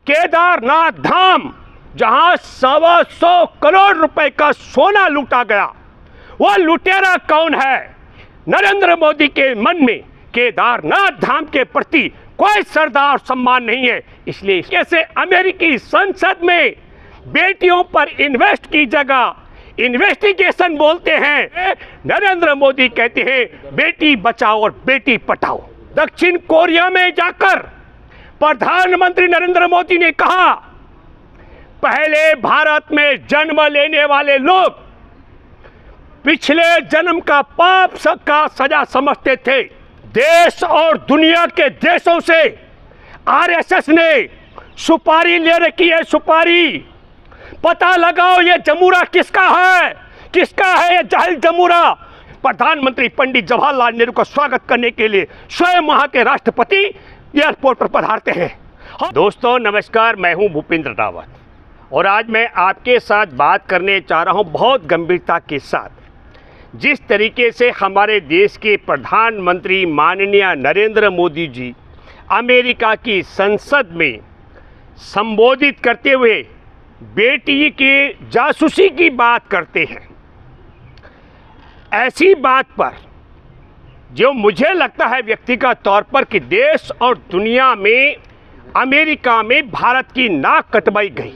केदारनाथ धाम जहां 125 करोड़ रुपए का सोना लूटा गया, वो लुटेरा कौन है? नरेंद्र मोदी के मन में केदारनाथ धाम के प्रति कोई श्रद्धा और सम्मान नहीं है। इसलिए कैसे अमेरिकी संसद में बेटियों पर इन्वेस्ट की जगह इन्वेस्टिगेशन बोलते हैं, नरेंद्र मोदी कहते हैं बेटी बचाओ और बेटी पढ़ाओ। दक्षिण कोरिया में जाकर प्रधानमंत्री नरेंद्र मोदी ने कहा, पहले भारत में जन्म लेने वाले लोग पिछले जन्म का पाप का सजा समझते थे। देश और दुनिया के देशों से आरएसएस ने सुपारी ले रखी है, सुपारी। पता लगाओ ये जमूरा किसका है, किसका है ये जाहिल जमूरा। प्रधानमंत्री पंडित जवाहरलाल नेहरू का स्वागत करने के लिए स्वयं वहां के राष्ट्रपति एयरपोर्ट पर पधारते हैं। दोस्तों नमस्कार, मैं हूं भूपेंद्र रावत और आज मैं आपके साथ बात करने चाह रहा हूं बहुत गंभीरता के साथ। जिस तरीके से हमारे देश के प्रधानमंत्री माननीय नरेंद्र मोदी जी अमेरिका की संसद में संबोधित करते हुए बेटी के जासूसी की बात करते हैं, ऐसी बात पर जो मुझे लगता है व्यक्तिगत तौर पर कि देश और दुनिया में अमेरिका में भारत की नाक कटवाई गई।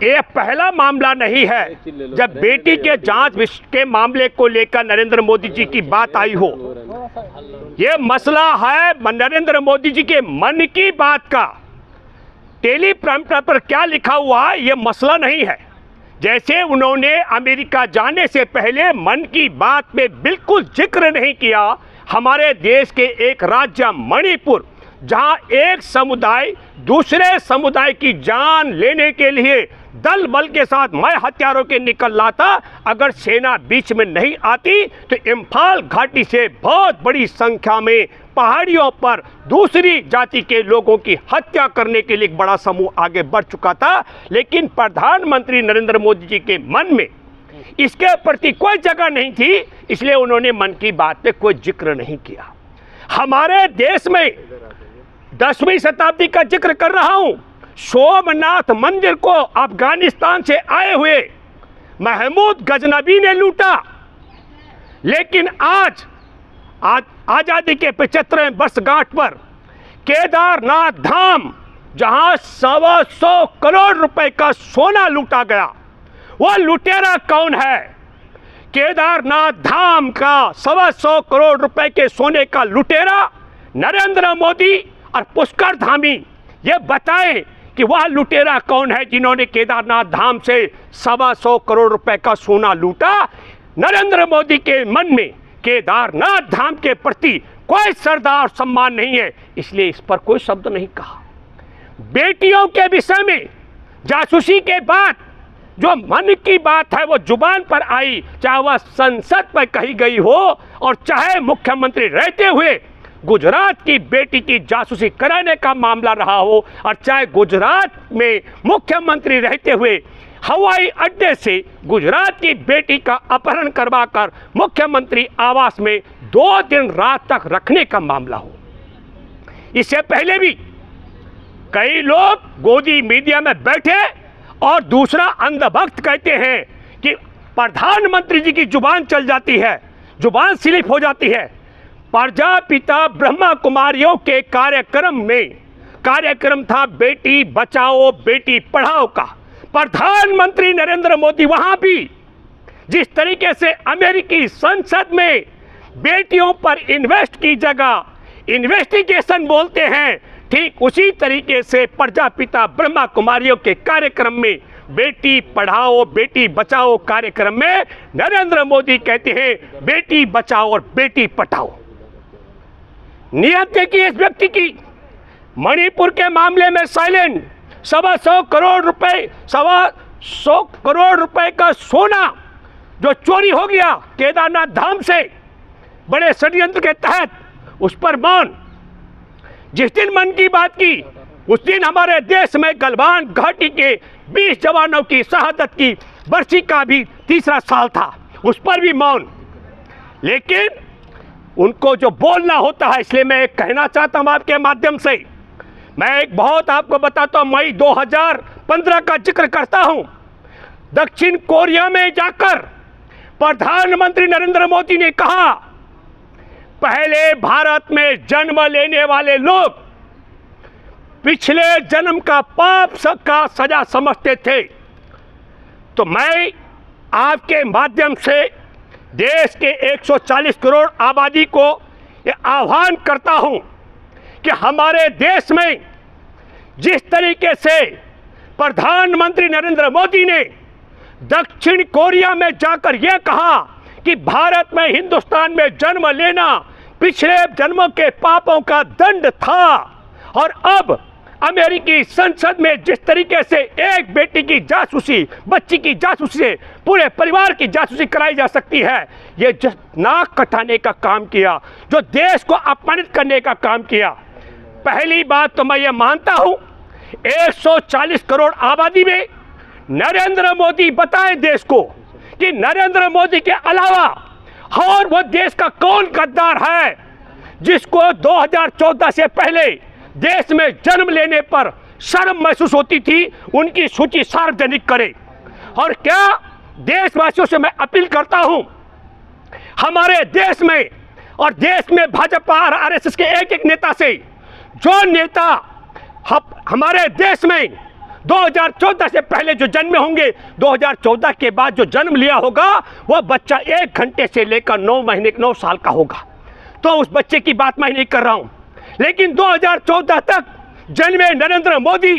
ये पहला मामला नहीं है जब बेटी के जांच के मामले को लेकर नरेंद्र मोदी जी की बात आई हो। ये मसला है नरेंद्र मोदी जी के मन की बात का। टेलीप्रॉम्प्टर पर क्या लिखा हुआ है ये मसला नहीं है। जैसे उन्होंने अमेरिका जाने से पहले मन की बात में बिल्कुल जिक्र नहीं किया हमारे देश के एक राज्य मणिपुर, जहां एक समुदाय दूसरे समुदाय की जान लेने के लिए दल बल के साथ मैं हथियारों के निकल लाता। अगर सेना बीच में नहीं आती तो इम्फाल घाटी से बहुत बड़ी संख्या में पहाड़ियों पर दूसरी जाति के लोगों की हत्या करने के लिए एक बड़ा समूह आगे बढ़ चुका था। लेकिन प्रधानमंत्री नरेंद्र मोदी जी के मन में इसके प्रति कोई जगह नहीं थी, इसलिए उन्होंने मन की बात पे कोई जिक्र नहीं किया। हमारे देश में 10वीं शताब्दी का जिक्र कर रहा हूं, सोमनाथ मंदिर को अफगानिस्तान से आए हुए महमूद गजनबी ने लूटा। लेकिन आज आजादी के 75वें वर्षगांठ पर केदारनाथ धाम जहां 125 करोड़ रुपए का सोना लूटा गया, वो लुटेरा कौन है? केदारनाथ धाम का 125 करोड़ रुपए के सोने का लुटेरा नरेंद्र मोदी और पुष्कर धामी। ये बताएं कि वह लुटेरा कौन है जिन्होंने केदारनाथ धाम से 125 करोड़ रुपए का सोना लूटा। नरेंद्र मोदी के मन में केदारनाथ धाम के प्रति कोई श्रद्धा और सम्मान नहीं है, इसलिए इस पर कोई शब्द नहीं कहा। बेटियों के विषय में जासूसी के बाद जो मन की बात है वो जुबान पर आई, चाहे वह संसद पर कही गई हो और चाहे मुख्यमंत्री रहते हुए गुजरात की बेटी की जासूसी कराने का मामला रहा हो, और चाहे गुजरात में मुख्यमंत्री रहते हुए हवाई अड्डे से गुजरात की बेटी का अपहरण करवाकर मुख्यमंत्री आवास में 2 दिन रात तक रखने का मामला हो। इससे पहले भी कई लोग गोदी मीडिया में बैठे और दूसरा अंधभक्त कहते हैं कि प्रधानमंत्री जी की जुबान चल जाती है, जुबान स्लिप हो जाती है। प्रजापिता ब्रह्मा कुमारियों के कार्यक्रम था बेटी बचाओ बेटी पढ़ाओ का। प्रधानमंत्री नरेंद्र मोदी वहां भी जिस तरीके से अमेरिकी संसद में बेटियों पर इन्वेस्ट की जगह इन्वेस्टिगेशन बोलते हैं, ठीक उसी तरीके से प्रजापिता ब्रह्मा कुमारियों के कार्यक्रम में बेटी पढ़ाओ बेटी बचाओ कार्यक्रम में नरेंद्र मोदी कहते हैं बेटी बचाओ और बेटी पढ़ाओ। नियत देखिए इस व्यक्ति की, मणिपुर के मामले में साइलेंट। 125 करोड़ रुपए का सोना जो चोरी हो गया केदारनाथ धाम से बड़े षड्यंत्र के तहत, उस पर मौन। जिस दिन मन की बात की उस दिन हमारे देश में गलवान घाटी के 20 जवानों की शहादत की बरसी का भी 3रा साल था, उस पर भी मौन। लेकिन उनको जो बोलना होता है, इसलिए मैं कहना चाहता हूं आपके माध्यम से, मैं एक बहुत आपको बताता हूं, मई 2015 का जिक्र करता हूं। दक्षिण कोरिया में जाकर प्रधानमंत्री नरेंद्र मोदी ने कहा, पहले भारत में जन्म लेने वाले लोग पिछले जन्म का पाप का सजा समझते थे। तो मैं आपके माध्यम से देश के 140 करोड़ आबादी को ये आह्वान करता हूं कि हमारे देश में जिस तरीके से प्रधानमंत्री नरेंद्र मोदी ने दक्षिण कोरिया में जाकर यह कहा कि भारत में, हिंदुस्तान में जन्म लेना पिछले जन्मों के पापों का दंड था, और अब अमेरिकी संसद में जिस तरीके से एक बेटी की जासूसी, बच्ची की जासूसी से पूरे परिवार की जासूसी कराई जा सकती है, ये नाक कटाने का काम किया, जो देश को अपमानित करने का काम किया। पहली बात तो मैं ये मानता हूं, 140 करोड़ आबादी में नरेंद्र मोदी बताए देश को कि नरेंद्र मोदी के अलावा और वो देश का कौन गद्दार है जिसको 2014 से पहले देश में जन्म लेने पर शर्म महसूस होती थी, उनकी सूची सार्वजनिक करे। और क्या देशवासियों से मैं अपील करता हूं, हमारे देश में और देश में भाजपा और आरएसएस के एक एक नेता से, जो नेता हमारे देश में 2014 से पहले जो जन्मे होंगे, 2014 के बाद जो जन्म लिया होगा, वह बच्चा 1 घंटे से लेकर 9 महीने 9 साल का होगा। तो उस बच्चे की बात मैं नहीं कर रहा हूं, लेकिन 2014 तक जन्मे नरेंद्र मोदी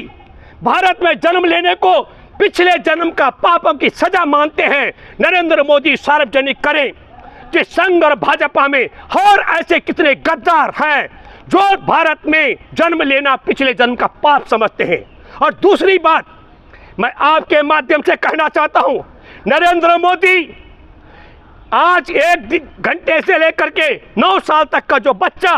भारत में जन्म लेने को पिछले जन्म का पापों की सजा मानते हैं। नरेंद्र मोदी सार्वजनिक करें कि संघ और भाजपा में और ऐसे कितने गद्दार हैं जो भारत में जन्म लेना पिछले जन्म का पाप समझते हैं। और दूसरी बात मैं आपके माध्यम से कहना चाहता हूं, नरेंद्र मोदी आज 1 घंटे से लेकर के 9 साल तक का जो बच्चा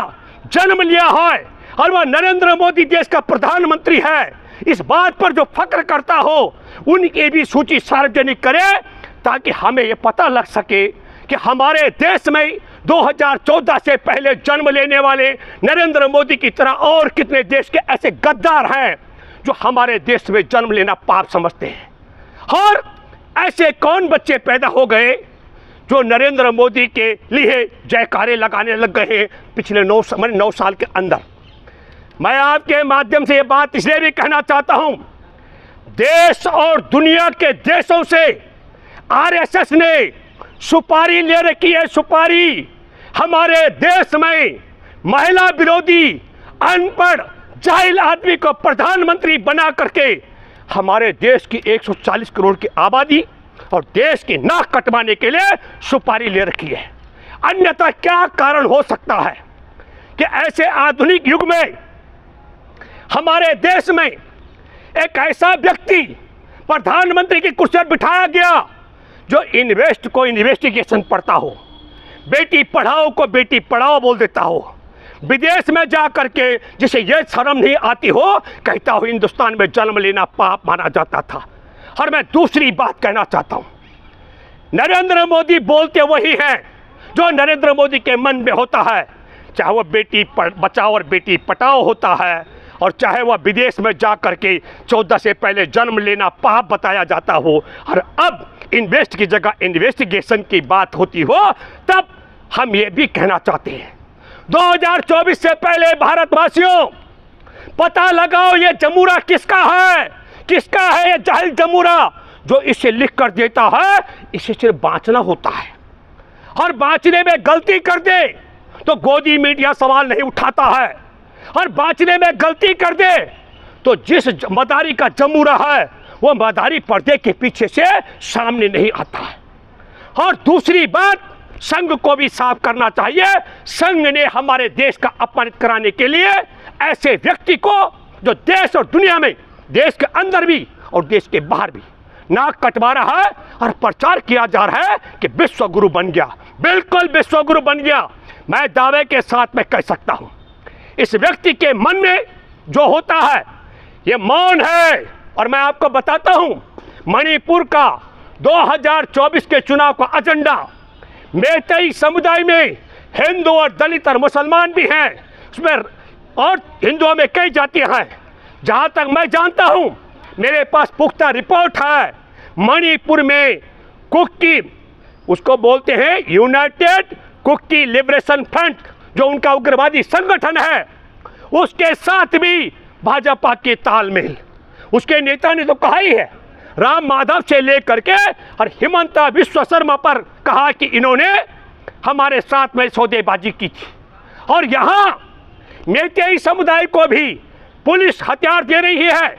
जन्म लिया है और वह नरेंद्र मोदी देश का प्रधानमंत्री है, इस बात पर जो फक्र करता हो, उनकी भी सूची सार्वजनिक करे ताकि हमें यह पता लग सके कि हमारे देश में 2014 से पहले जन्म लेने वाले नरेंद्र मोदी की तरह और कितने देश के ऐसे गद्दार हैं जो हमारे देश में जन्म लेना पाप समझते हैं। और ऐसे कौन बच्चे पैदा हो गए जो नरेंद्र मोदी के लिए जयकारे लगाने लग गए हैं पिछले 9 साल के अंदर। मैं आपके माध्यम से ये बात इसलिए भी कहना चाहता हूं, देश और दुनिया के देशों से आरएसएस ने सुपारी ले रखी है। सुपारी हमारे देश में महिला विरोधी, अनपढ़, जाहिल आदमी को प्रधानमंत्री बना करके हमारे देश की 140 करोड़ की आबादी और देश की नाक कटवाने के लिए सुपारी ले रखी है। अन्यथा क्या कारण हो सकता है कि ऐसे आधुनिक युग में हमारे देश में एक ऐसा व्यक्ति प्रधानमंत्री की कुर्सी पर बिठाया गया जो इन्वेस्टिगेशन पढ़ता हो, बेटी पढ़ाओ को बेटी पढ़ाओ बोल देता हो, विदेश में जा करके जिसे यह शर्म नहीं आती हो, कहता हो हिंदुस्तान में जन्म लेना पाप माना जाता था। और मैं दूसरी बात कहना चाहता हूं, नरेंद्र मोदी बोलते वही हैं जो नरेंद्र मोदी के मन में होता है, चाहे वह बेटी बचाओ और बेटी पटाओ होता है, और चाहे वह विदेश में जा करके 14 से पहले जन्म लेना पाप बताया जाता हो, और अब इन्वेस्ट की जगह इन्वेस्टिगेशन की बात होती हो, तब हम ये भी कहना चाहते हैं 2024 से पहले भारतवासियों पता लगाओ ये जमूरा किसका है, किसका है ये जाहिल जमूरा जो इसे लिख कर देता है। इसे सिर्फ बांचना होता है, और बांचने में गलती कर दे तो गोदी मीडिया सवाल नहीं उठाता है, और बांचने में गलती कर दे तो जिस मदारी का जमूरा है वो मदारी पर्दे के पीछे से सामने नहीं आता है। और दूसरी बात, संघ को भी साफ करना चाहिए, संघ ने हमारे देश का अपमानित कराने के लिए ऐसे व्यक्ति को जो देश और दुनिया में, देश के अंदर भी और देश के बाहर भी नाक कटवा रहा है और प्रचार किया जा रहा है कि विश्व गुरु बन गया। बिल्कुल विश्व गुरु बन गया, मैं दावे के साथ में कह सकता हूं। इस व्यक्ति के मन में जो होता है ये मौन है, और मैं आपको बताता हूं मणिपुर का 2024 के चुनाव का एजेंडा, मैतेई समुदाय में हिंदू और दलित और मुसलमान भी हैं उसमें, और हिंदुओं में कई जातियां हैं, जहां तक मैं जानता हूं, मेरे पास पुख्ता रिपोर्ट है, मणिपुर में कुकी, उसको बोलते हैं यूनाइटेड कुकी लिबरेशन फ्रंट, जो उनका उग्रवादी संगठन है, उसके साथ भी भाजपा के तालमेल। उसके नेता ने तो कहा ही है, राम माधव से लेकर के और हिमंता बिस्वा शर्मा पर कहा कि इन्होंने हमारे साथ में सौदेबाजी की थी। और यहाँ मेतेई समुदाय को भी पुलिस हथियार दे रही है।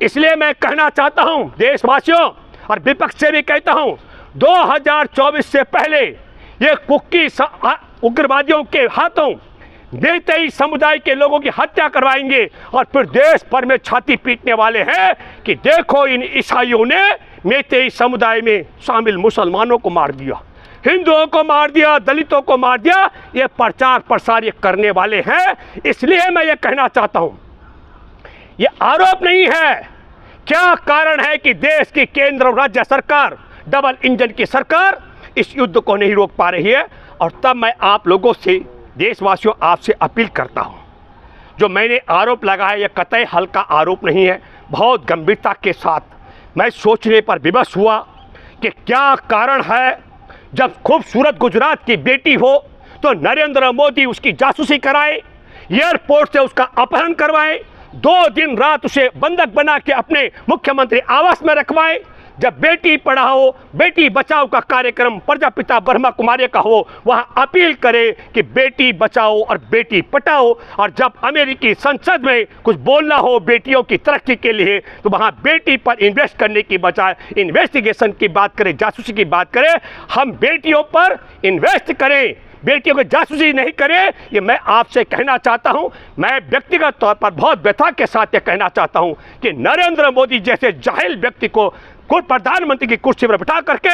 इसलिए मैं कहना चाहता हूँ देशवासियों और विपक्ष से भी कहता हूँ, 2024 से पहले ये कुकी उग्रवादियों के हाथों मेतेई समुदाय के लोगों की हत्या करवाएंगे और फिर देश भर में छाती पीटने वाले हैं कि देखो इन ईसाइयों ने मेतेई समुदाय में शामिल मुसलमानों को मार दिया, हिंदुओं को मार दिया, दलितों को मार दिया। ये प्रचार प्रसार ये करने वाले हैं। इसलिए मैं ये कहना चाहता हूँ, ये आरोप नहीं है, क्या कारण है कि देश की केंद्र और राज्य सरकार, डबल इंजन की सरकार इस युद्ध को नहीं रोक पा रही है। और तब मैं आप लोगों से, देशवासियों, आपसे अपील करता हूं, जो मैंने आरोप लगाया यह कतई हल्का आरोप नहीं है। बहुत गंभीरता के साथ मैं सोचने पर विवश हुआ कि क्या कारण है, जब खूबसूरत गुजरात की बेटी हो तो नरेंद्र मोदी उसकी जासूसी कराए, एयरपोर्ट से उसका अपहरण करवाए, 2 दिन रात उसे बंधक बना के अपने मुख्यमंत्री आवास में रखवाए। जब बेटी पढ़ाओ बेटी बचाओ का कार्यक्रम प्रजापिता ब्रह्मा कुमारी का हो, वहां अपील करे कि बेटी बचाओ और बेटी पढ़ाओ। और जब अमेरिकी संसद में कुछ बोलना हो बेटियों की तरक्की के लिए, तो वहां बेटी पर इन्वेस्ट करने की बजाय इन्वेस्टिगेशन की बात करें, जासूसी की बात करें। हम बेटियों पर इन्वेस्ट करें, बेटियों को जासूसी नहीं करें। ये मैं आपसे कहना चाहता हूं। मैं व्यक्तिगत तौर पर बहुत व्यथा के साथ ये कहना चाहता हूं कि नरेंद्र मोदी जैसे जाहिल व्यक्ति को प्रधानमंत्री की कुर्सी पर बिठा करके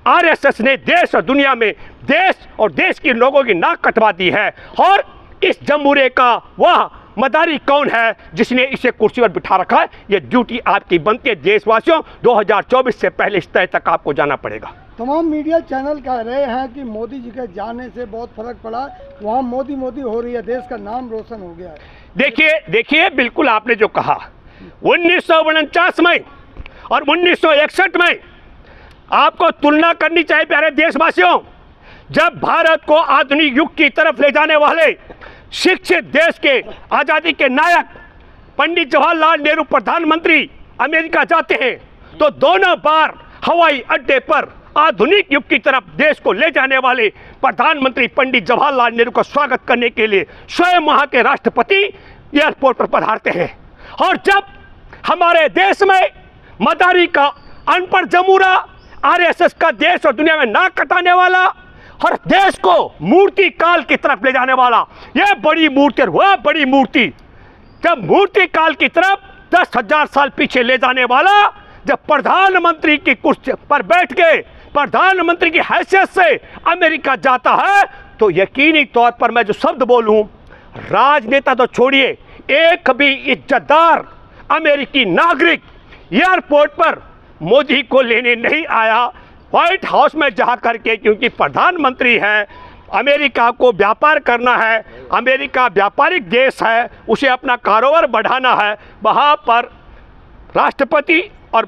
आरएसएस ने देश और दुनिया में देश के लोगों की नाक कटवा दी है। और इस जमहूरियत का वह मदारी कौन है जिसने इसे कुर्सी पर बिठा रखा है? ये ड्यूटी आपकी बनती है देशवासियों। 2024 से पहले इस तय तक आपको जाना पड़ेगा। तमाम मीडिया चैनल कह रहे हैं कि मोदी जी के जाने से बहुत फर्क पड़ा, वहाँ मोदी मोदी हो रही है, देश का नाम रोशन हो गया है। देखिए बिल्कुल आपने जो कहा, 1949 में और 1961 में आपको तुलना करनी चाहिए प्यारे देशवासियों। जब भारत को आधुनिक युग की तरफ ले जाने वाले शिक्षित देश के आज़ादी के नायक पंडित जवाहरलाल नेहरू प्रधानमंत्री अमेरिका जाते हैं, तो दोनों बार हवाई अड्डे पर आधुनिक युग की तरफ देश को ले जाने वाले प्रधानमंत्री पंडित जवाहरलाल नेहरू का स्वागत करने के लिए स्वयं वहाँ के राष्ट्रपति एयरपोर्ट पर पधारते हैं। और जब हमारे देश में मदारी का अनपढ़ जमूरा, आरएसएस का देश और दुनिया में नाक कटाने वाला और देश को मूर्ति काल की तरफ ले जाने वाला, यह बड़ी मूर्ति और वह बड़ी मूर्ति, जब मूर्ति काल की तरफ 10,000 साल पीछे ले जाने वाला, जब प्रधानमंत्री की कुर्सी पर बैठ के प्रधानमंत्री की हैसियत से अमेरिका जाता है, तो यकीनी तौर पर मैं जो शब्द बोलूं, राजनेता तो छोड़िए, एक भी इज्जतदार अमेरिकी नागरिक एयरपोर्ट पर मोदी को लेने नहीं आया, व्हाइट हाउस में जा करके, क्योंकि प्रधानमंत्री है, अमेरिका को व्यापार करना है, अमेरिका व्यापारिक देश है, उसे अपना कारोबार बढ़ाना है। वहाँ पर राष्ट्रपति और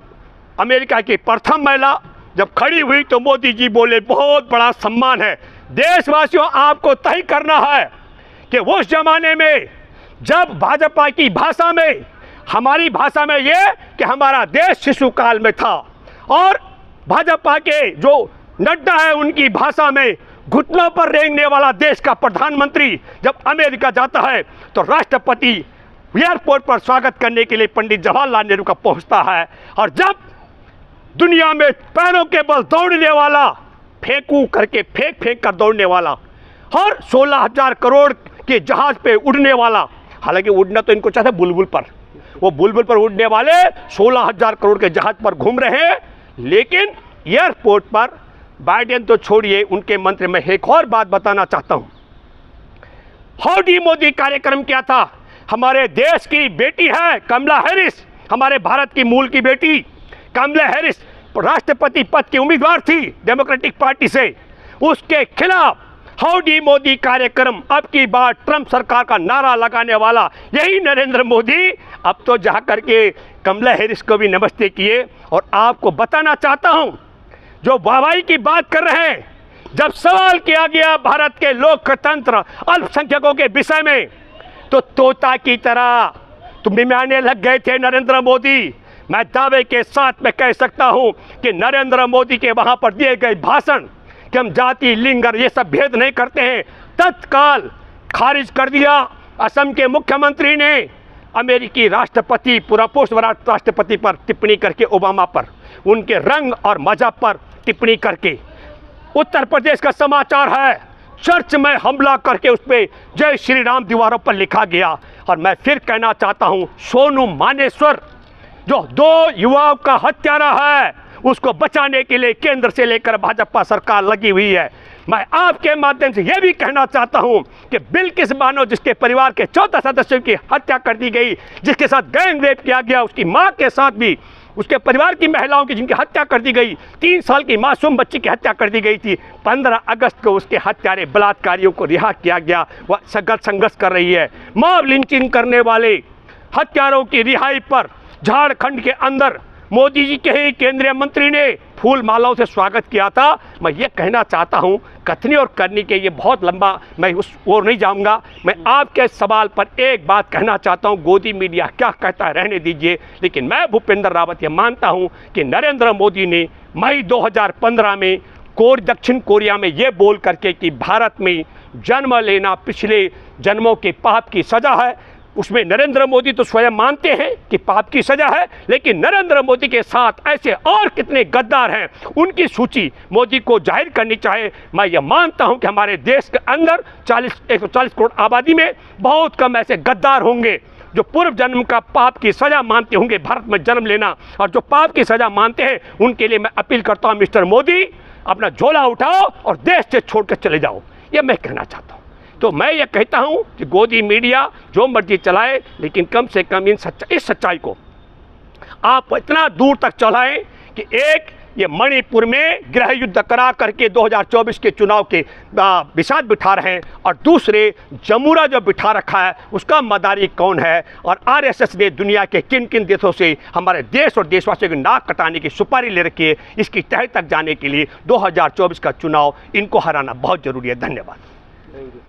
अमेरिका की प्रथम महिला जब खड़ी हुई तो मोदी जी बोले बहुत बड़ा सम्मान है। देशवासियों, आपको तय करना है कि उस जमाने में जब भाजपा की भाषा में, हमारी भाषा में ये कि हमारा देश शिशु काल में था, और भाजपा के जो नड्डा है उनकी भाषा में घुटनों पर रेंगने वाला देश का प्रधानमंत्री जब अमेरिका जाता है तो राष्ट्रपति एयरपोर्ट पर स्वागत करने के लिए पंडित जवाहरलाल नेहरू का पहुंचता है। और जब दुनिया में पैरों के बल दौड़ने वाला, फेंकू करके फेंक कर दौड़ने वाला, और 16,000 करोड़ के जहाज पे उड़ने वाला, हालांकि उड़ना तो इनको चाहता है बुलबुल पर, वो बुलबुल पर उड़ने वाले 16,000 करोड़ के जहाज पर घूम रहे हैं, लेकिन एयरपोर्ट पर बाइडेन तो छोड़िए, उनके मंत्री में एक और बात बताना चाहता हूं। हाउडी मोदी कार्यक्रम क्या था? हमारे देश की बेटी है कमला हैरिस, हमारे भारत की मूल की बेटी कमला हैरिस राष्ट्रपति पद की उम्मीदवार थी डेमोक्रेटिक पार्टी से, उसके खिलाफ हाउडी मोदी कार्यक्रम, अब की बार ट्रंप सरकार का नारा लगाने वाला यही नरेंद्र मोदी अब तो जा करके कमला हैरिस को भी नमस्ते किए। और आपको बताना चाहता हूं, जो वाहवाही की बात कर रहे हैं, जब सवाल किया गया भारत के लोकतंत्र अल्पसंख्यकों के विषय में, तो तोता की तरह तुम मिमियाने लग गए थे नरेंद्र मोदी। मैं दावे के साथ में कह सकता हूं कि नरेंद्र मोदी के वहां पर दिए गए भाषण कि हम जाति, लिंग और ये सब भेद नहीं करते हैं, तत्काल खारिज कर दिया। असम के मुख्यमंत्री ने अमेरिकी राष्ट्रपति, पूरा पोस्ट राष्ट्रपति पर टिप्पणी करके, ओबामा पर, उनके रंग और मजहब पर टिप्पणी करके। उत्तर प्रदेश का समाचार है, चर्च में हमला करके उस पर जय श्री राम दीवारों पर लिखा गया। और मैं फिर कहना चाहता हूं, सोनू मानेश्वर जो 2 युवाओं का हत्यारा है, उसको बचाने के लिए केंद्र से लेकर भाजपा सरकार लगी हुई है। मैं आपके माध्यम से यह भी कहना चाहता हूं कि बिल्किस बानो, जिसके परिवार के 14 सदस्यों की हत्या कर दी गई, जिसके साथ गैंग रेप किया गया, उसकी मां के साथ भी, उसके परिवार की महिलाओं की जिनकी हत्या कर दी गई, 3 साल की मासूम बच्ची की हत्या कर दी गई थी, 15 अगस्त को उसके हत्यारे बलात्कारियों को रिहा किया गया। वह संघर्ष कर रही है। मॉब लिंचिंग करने वाले हत्यारों की रिहाई पर झारखंड के अंदर मोदी जी के ही केंद्रीय मंत्री ने फूल मालाओं से स्वागत किया था। मैं ये कहना चाहता हूँ, कथनी और करनी के ये बहुत लंबा, मैं उस ओर नहीं जाऊँगा। मैं आपके सवाल पर एक बात कहना चाहता हूँ, गोदी मीडिया क्या कहता है रहने दीजिए, लेकिन मैं भूपेंद्र रावत ये मानता हूँ कि नरेंद्र मोदी ने मई 2015 में दक्षिण कोरिया में ये बोल करके कि भारत में जन्म लेना पिछले जन्मों के पाप की सज़ा है, उसमें नरेंद्र मोदी तो स्वयं मानते हैं कि पाप की सज़ा है, लेकिन नरेंद्र मोदी के साथ ऐसे और कितने गद्दार हैं, उनकी सूची मोदी को जाहिर करनी चाहिए। मैं ये मानता हूं कि हमारे देश के अंदर 140 करोड़ आबादी में बहुत कम ऐसे गद्दार होंगे जो पूर्व जन्म का पाप की सज़ा मानते होंगे भारत में जन्म लेना, और जो पाप की सज़ा मानते हैं उनके लिए मैं अपील करता हूँ, मिस्टर मोदी अपना झोला उठाओ और देश से छोड़ कर चले जाओ, ये मैं कहना चाहता हूँ। तो मैं ये कहता हूँ कि गोदी मीडिया जो मर्जी चलाए, लेकिन कम से कम इस सच्चाई को आप इतना दूर तक चलाएं कि एक ये मणिपुर में गृह युद्ध करा करके 2024 के चुनाव के बिसात बिठा रहे हैं, और दूसरे जमुरा जो बिठा रखा है उसका मदारी कौन है, और आरएसएस ने दुनिया के किन किन देशों से हमारे देश और देशवासियों की नाक कटाने की सुपारी ले रखी है। इसकी तह तक जाने के लिए 2024 का चुनाव इनको हराना बहुत ज़रूरी है। धन्यवाद।